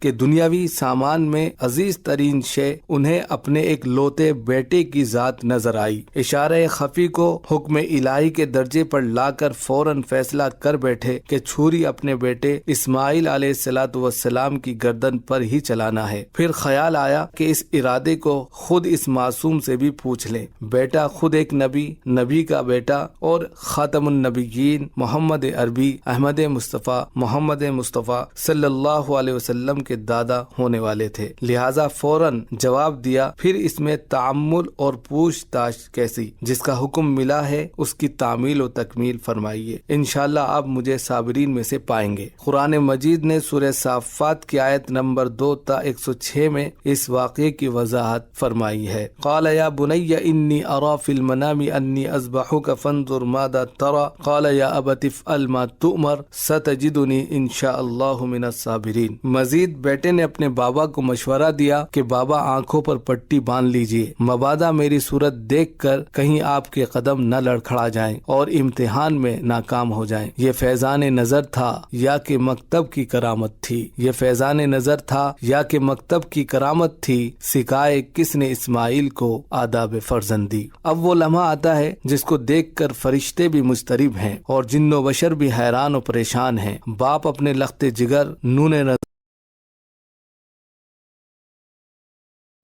کہ دنیاوی سامان میں عزیز ترین شے انہیں اپنے ایک لوتے بیٹے کی ذات نظر آئی۔ اشارہ خفی کو حکم الہی کے درجے پر لا کر فوراً فیصلہ کر بیٹھے کہ چھری اپنے بیٹے اسماعیل علیہ السلام کی گردن پر ہی چلانا ہے۔ پھر خیال آیا کہ اس ارادے کو خود اس معصوم سے بھی پوچھ لیں۔ بیٹا خود ایک نبی کا بیٹا اور خاتم النبیین محمد عربی احمد مصطفیٰ محمد مصطفیٰ صلی اللہ علیہ وسلم کے دادا ہونے والے تھے، لہٰذا فوراً جواب دیا۔ پھر اس میں تعمل اور پوچھ تاچھ کیسی؟ جس کا حکم ملا ہے اس کی تعمیل و تکمیل فرمائیے، انشاءاللہ آپ مجھے صابرین میں سے پائیں گے۔ قرآن مجید نے سورہ صافات کی آیت نمبر 2 تا 106 میں اس واقعے کی وضاحت فرمائی ہے۔ قال یا بنی انی ارا فی المنام انی اذبحک فانظر ماذا ترى قال یا ابت افعل ما تؤمر ستجدنی انشاء اللہ من الصابرین۔ مزید بیٹے نے اپنے بابا کو مشورہ دیا کہ بابا آنکھوں پر پٹی باندھ لیجئے، مبادا میری صورت دیکھ کر کہیں آپ کے قدم نہ لڑکھڑا جائیں اور امتحان میں ناکام ہو جائیں۔ یہ فیضان نظر تھا یا کہ مکتب کی کرامت تھی؟ یہ فیضان نظر تھا یا کہ مکتب کی کرامت تھی؟ سکھائے کس نے اسماعیل کو آداب فرزندی؟ اب وہ لمحہ آتا ہے جس کو دیکھ کر فرشتے بھی مضطرب ہیں اور جن و بشر بھی حیران و پریشان ہیں۔ باپ اپنے لخت جگر نون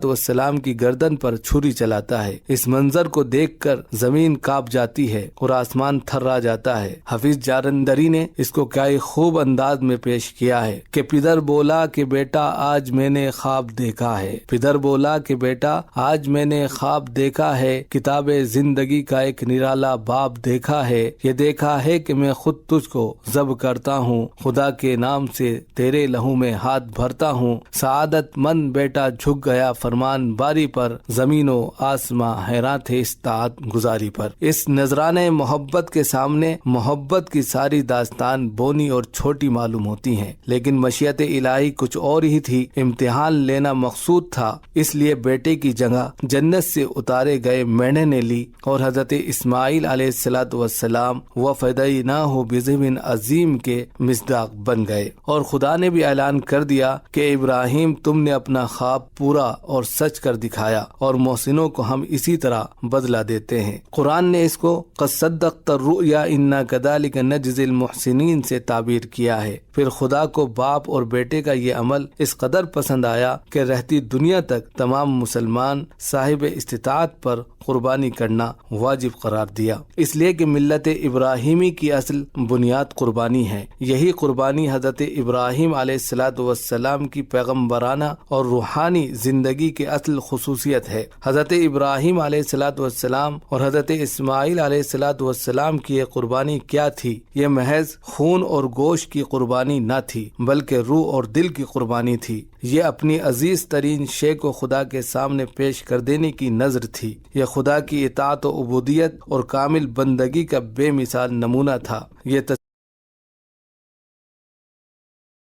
والسلام کی گردن پر چھری چلاتا ہے۔ اس منظر کو دیکھ کر زمین کانپ جاتی ہے اور آسمان تھرا جاتا ہے۔ حفیظ جارندری نے اس کو کیا خوب انداز میں پیش کیا ہے کہ پدر بولا کہ بیٹا آج میں نے خواب دیکھا ہے، پدر بولا کہ بیٹا آج میں نے خواب دیکھا ہے، کتاب زندگی کا ایک نرالا باب دیکھا ہے، یہ دیکھا ہے کہ میں خود تجھ کو ذبح کرتا ہوں، خدا کے نام سے تیرے لہو میں ہاتھ بھرتا ہوں۔ سعادت مند بیٹا جھک گیا فرمان باری پر، زمین و آسماں حیران تھے اس طاعت گزاری پر۔ اس نذرانے محبت کے سامنے محبت کی ساری داستان بونی اور چھوٹی معلوم ہوتی ہیں، لیکن مشیت الہی کچھ اور ہی تھی۔ امتحان لینا مقصود تھا، اس لیے بیٹے کی جگہ جنت سے اتارے گئے مینڈے نے لی اور حضرت اسماعیل علیہ السلام وفدیناہ بذبح عظیم کے مصداق بن گئے، اور خدا نے بھی اعلان کر دیا کہ ابراہیم تم نے اپنا خواب پورا اور سچ کر دکھایا، اور محسنوں کو ہم اسی طرح بدلہ دیتے ہیں۔ قرآن نے اس کو قد صدقت الرؤیا انا کذلک نجزی المحسنین سے تعبیر کیا ہے۔ پھر خدا کو باپ اور بیٹے کا یہ عمل اس قدر پسند آیا کہ رہتی دنیا تک تمام مسلمان صاحب استطاعت پر قربانی کرنا واجب قرار دیا، اس لیے کہ ملت ابراہیمی کی اصل بنیاد قربانی ہے۔ یہی قربانی حضرت ابراہیم علیہ السلام کی پیغمبرانہ اور روحانی زندگی کی اصل خصوصیت ہے۔ حضرت ابراہیم علیہ السلام اور حضرت اسماعیل علیہ السلام کی یہ قربانی کیا تھی؟ یہ محض خون اور گوشت کی قربانی نہ تھی، بلکہ روح اور دل کی قربانی تھی۔ یہ اپنی عزیز ترین شے کو خدا کے سامنے پیش کر دینے کی نذر تھی۔ یہ خدا کی اطاعت و عبودیت اور کامل بندگی کا بے مثال نمونہ تھا۔ یہ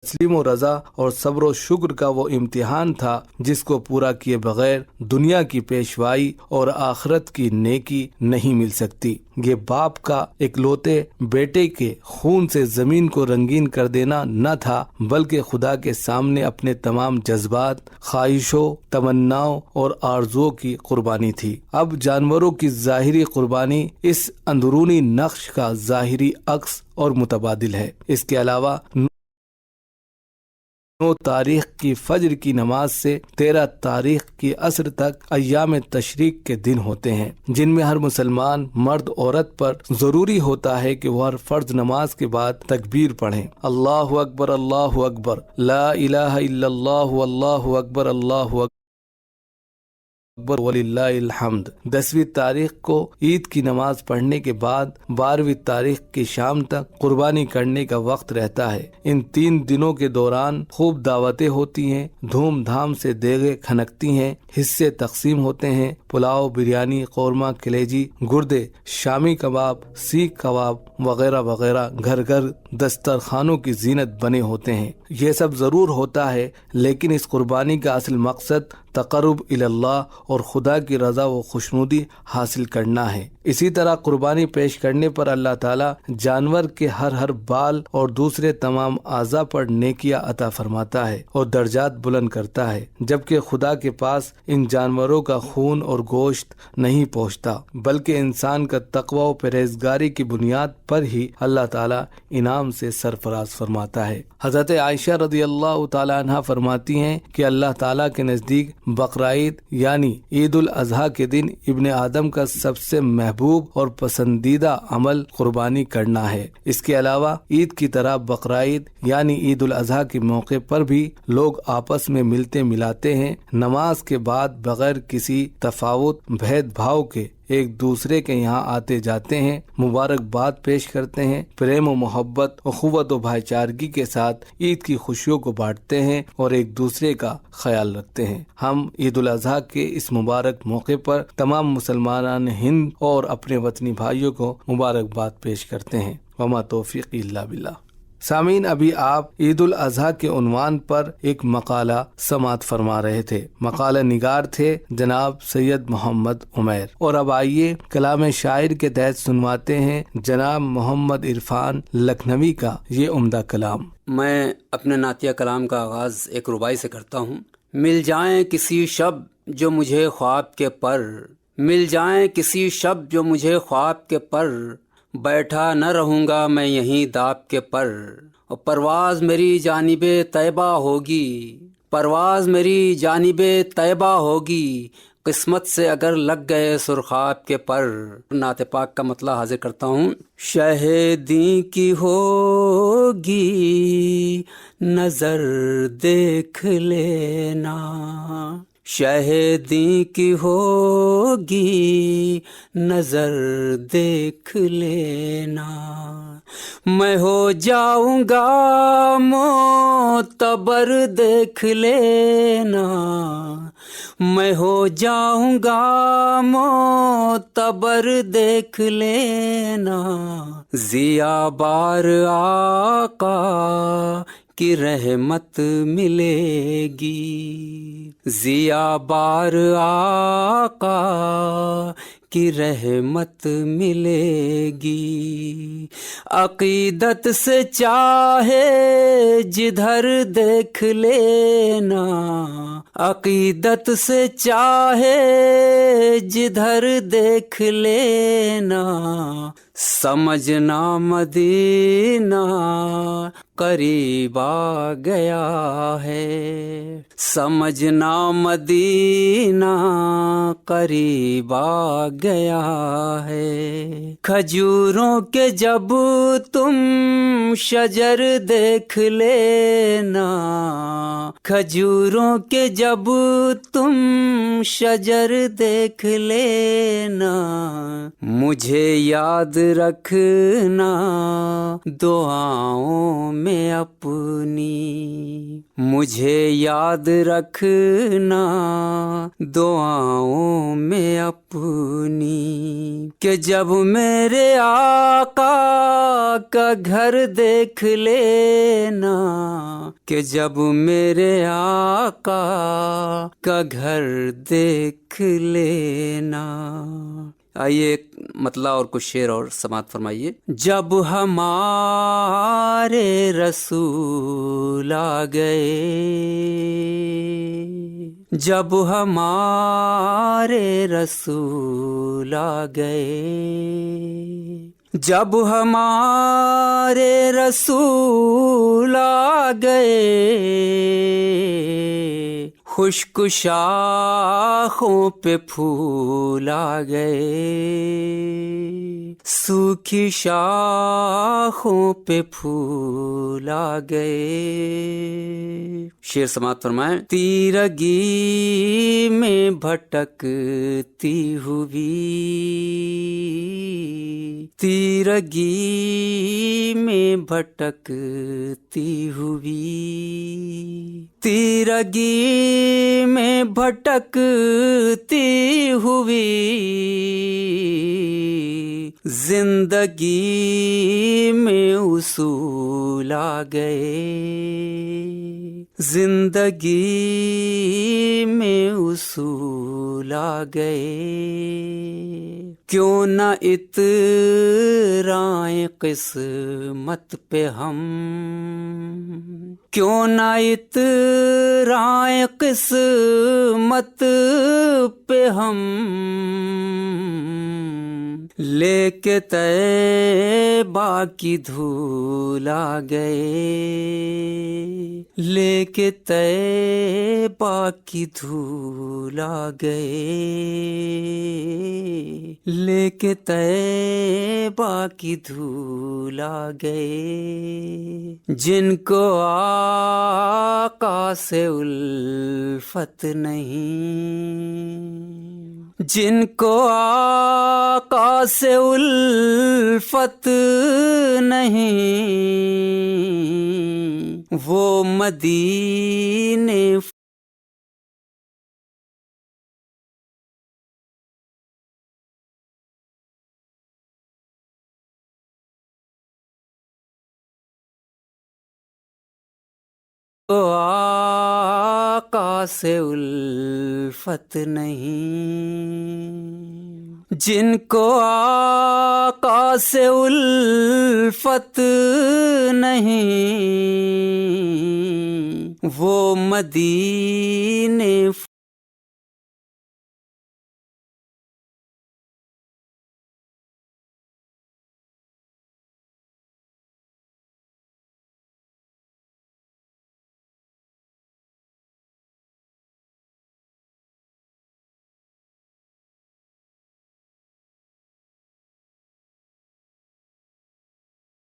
تسلیم و رضا اور صبر و شکر کا وہ امتحان تھا جس کو پورا کیے بغیر دنیا کی پیشوائی اور آخرت کی نیکی نہیں مل سکتی۔ یہ باپ کا اکلوتے بیٹے کے خون سے زمین کو رنگین کر دینا نہ تھا، بلکہ خدا کے سامنے اپنے تمام جذبات، خواہشوں، تمناؤں اور آرزوؤں کی قربانی تھی۔ اب جانوروں کی ظاہری قربانی اس اندرونی نقش کا ظاہری عکس اور متبادل ہے۔ اس کے علاوہ 9 تاریخ کی فجر کی نماز سے 13 تاریخ کی عصر تک ایام تشریق کے دن ہوتے ہیں، جن میں ہر مسلمان مرد عورت پر ضروری ہوتا ہے کہ وہ ہر فرض نماز کے بعد تکبیر پڑھیں، اللہ اکبر اللہ اکبر، لا الہ الا اللہ واللہ اکبر اللہ اکبر وللہ الحمد۔ 10ویں تاریخ کو عید کی نماز پڑھنے کے بعد 12ویں تاریخ کی شام تک قربانی کرنے کا وقت رہتا ہے۔ ان 3 دنوں کے دوران خوب دعوتیں ہوتی ہیں، دھوم دھام سے دیگیں کھنکتی ہیں، حصے تقسیم ہوتے ہیں، پلاؤ، بریانی، قورمہ، کلیجی، گردے، شامی کباب، سیخ کباب وغیرہ وغیرہ گھر گھر دسترخوانوں کی زینت بنے ہوتے ہیں۔ یہ سب ضرور ہوتا ہے، لیکن اس قربانی کا اصل مقصد تقرب الی اللہ اور خدا کی رضا و خوشنودی حاصل کرنا ہے۔ اسی طرح قربانی پیش کرنے پر اللہ تعالیٰ جانور کے ہر بال اور دوسرے تمام اعضاء پر نیکیاں عطا فرماتا ہے اور درجات بلند کرتا ہے، جبکہ خدا کے پاس ان جانوروں کا خون اور گوشت نہیں پہنچتا، بلکہ انسان کا تقوی و پرہیزگاری کی بنیاد پر ہی اللہ تعالیٰ انعام سے سرفراز فرماتا ہے۔ حضرت عائشہ رضی اللہ تعالیٰ عنہ فرماتی ہیں کہ اللہ تعالیٰ کے نزدیک بقرعید یعنی عید الاضحیٰ کے دن ابن آدم کا سب سے محبوب اور پسندیدہ عمل قربانی کرنا ہے۔ اس کے علاوہ عید کی طرح بقرعید یعنی عید الاضحیٰ کے موقع پر بھی لوگ آپس میں ملتے ملاتے ہیں، نماز کے بعد بغیر کسی تفاوت بھید بھاؤ کے ایک دوسرے کے یہاں آتے جاتے ہیں، مبارکباد پیش کرتے ہیں، پریم و محبت، اخوت و بھائی چارگی کے ساتھ عید کی خوشیوں کو بانٹتے ہیں اور ایک دوسرے کا خیال رکھتے ہیں۔ ہم عید الاضحیٰ کے اس مبارک موقع پر تمام مسلمانان ہند اور اپنے وطنی بھائیوں کو مبارکباد پیش کرتے ہیں۔ وما توفیقی الا باللہ۔ سامعین، ابھی آپ عید الاضحیٰ کے عنوان پر ایک مقالہ سماعت فرما رہے تھے۔ مقالہ نگار تھے جناب سید محمد عمیر، اور اب آئیے کلام شاعر کے تحت سنواتے ہیں جناب محمد عرفان لکھنوی کا یہ عمدہ کلام۔ میں اپنے نعتیہ کلام کا آغاز ایک ربائی سے کرتا ہوں۔ مل جائیں کسی شب جو مجھے خواب کے پر، مل جائیں کسی شب جو مجھے خواب کے پر، بیٹھا نہ رہوں گا میں یہیں داب کے پر، اور پرواز میری جانب طیبہ ہوگی، پرواز میری جانب طیبہ ہوگی، قسمت سے اگر لگ گئے سرخاب کے پر۔ نعت پاک کا مطلع حاضر کرتا ہوں۔ شہدی کی ہوگی نظر دیکھ لینا، شہدی کی ہوگی نظر دیکھ لینا، میں ہو جاؤں گا معتبر دیکھ لینا، میں ہو جاؤں گا معتبر دیکھ لینا، ضیا بار آقا کی رحمت ملے گی، ضیا بار آقا کی رحمت ملے گی، عقیدت سے چاہے جدھر دیکھ لینا، عقیدت سے چاہے جدھر دیکھ لینا، سمجھنا مدینہ قریب آ گیا ہے، سمجھنا مدینہ قریب آ گیا ہے، کھجوروں کے جب تم شجر دیکھ لینا، کھجوروں کے جب تم شجر دیکھ لینا، مجھے یاد رکھنا دعاؤں میں اپنی، مجھے یاد رکھنا دعاؤں میں اپنی، کہ جب میرے آقا کا گھر دیکھ لینا، کہ جب میرے آقا کا گھر دیکھ لینا۔ آئیے ایک مطلع اور کچھ شعر اور سماعت فرمائیے۔ جب ہمارے رسول آ گئے، جب ہمارے رسول آ گئے، جب ہمارے رسول آ گئے، خشک شاخوں پہ پھول آ گئے، سوکھی شاخوں پہ پھول آ گئے۔ شعر سماعت فرمائیں۔ تیرگی میں بھٹکتی ہوئی، تیرگی میں بھٹکتی ہوئی، تیرگی میں بھٹکتی ہوئی، زندگی میں اصول آ گئے، زندگی میں اصول آ گئے۔ کیوں نہ اترائیں قسمت پہ ہم، کیوں نہ اترائیں قسمت پہ ہم، لے کے طیبہ کی دھول آ گئے، لے کے طیبہ کی دھول آ گئے، لے کے طیبہ کی دھول آ گئے، جن کو آقا سے الفت نہیں، جن کو آقا سے الفت نہیں، وہ مدینے آقا سے الفت نہیں، جن کو آقا سے الفت نہیں، وہ مدینے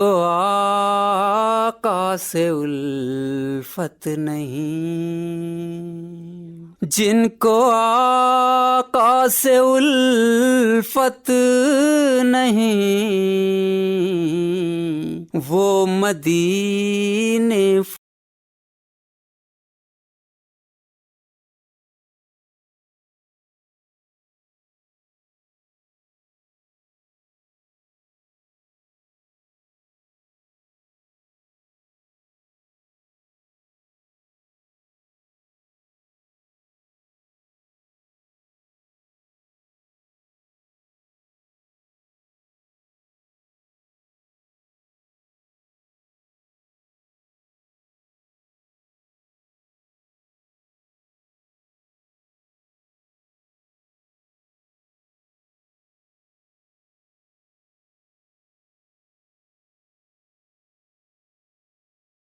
آقا سے الفت نہیں، جن کو آقا سے الفت نہیں، وہ مدینے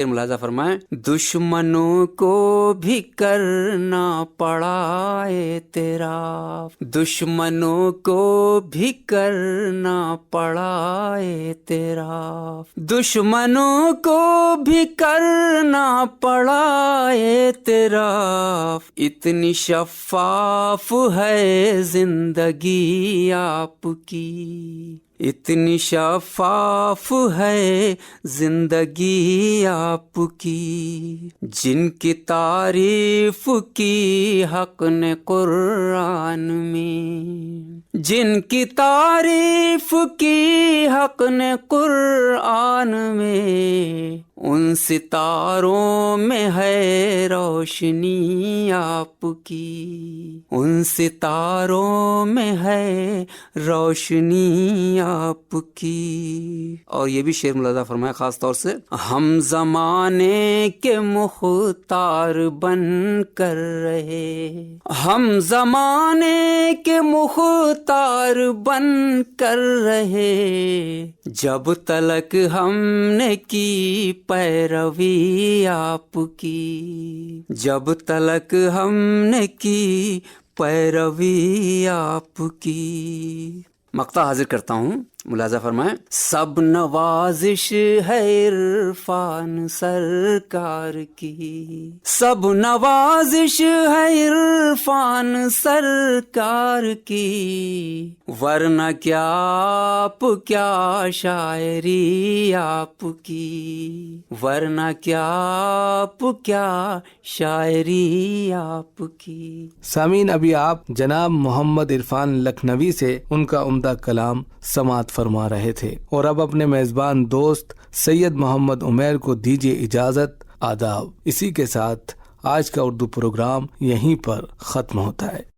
ملاحظہ فرمائیں، دشمنوں کو بھی کرنا پڑا اعتراف، دشمنوں کو بھی کرنا پڑا اعتراف، دشمنوں کو بھی کرنا پڑا اعتراف، اتنی شفاف ہے زندگی آپ کی، اتنی شفاف ہے زندگی آپ کی، جن کی تعریف کی حق نے قرآن میں، جن کی تعریف کی حق نے قرآن میں، ان ستاروں میں ہے روشنی آپ کی، ان ستاروں میں ہے روشنی آپ کی۔ اور یہ بھی شعر ملاحظہ فرمایا خاص طور سے، ہم زمانے کے مختار بن کر رہے، ہم زمانے کے مختار بن کر رہے، جب تلک ہم نے کی پیروی آپ کی، جب تلک ہم نے کی پیروی آپ کی۔ مقطع حاضر کرتا ہوں، ملاحظہ فرمائیں، سب نوازش ہے عرفان سرکار کی، سب نوازش ہے عرفان سرکار کی، ورنہ کیا آپ کیا شاعری آپ کی، ورنہ کیا آپ کیا شاعری آپ کی۔ سامعین، ابھی آپ جناب محمد عرفان لکھنوی سے ان کا عمدہ کلام سماعت فرما رہے تھے، اور اب اپنے میزبان دوست سید محمد عمیر کو دیجیے اجازت۔ آداب۔ اسی کے ساتھ آج کا اردو پروگرام یہیں پر ختم ہوتا ہے۔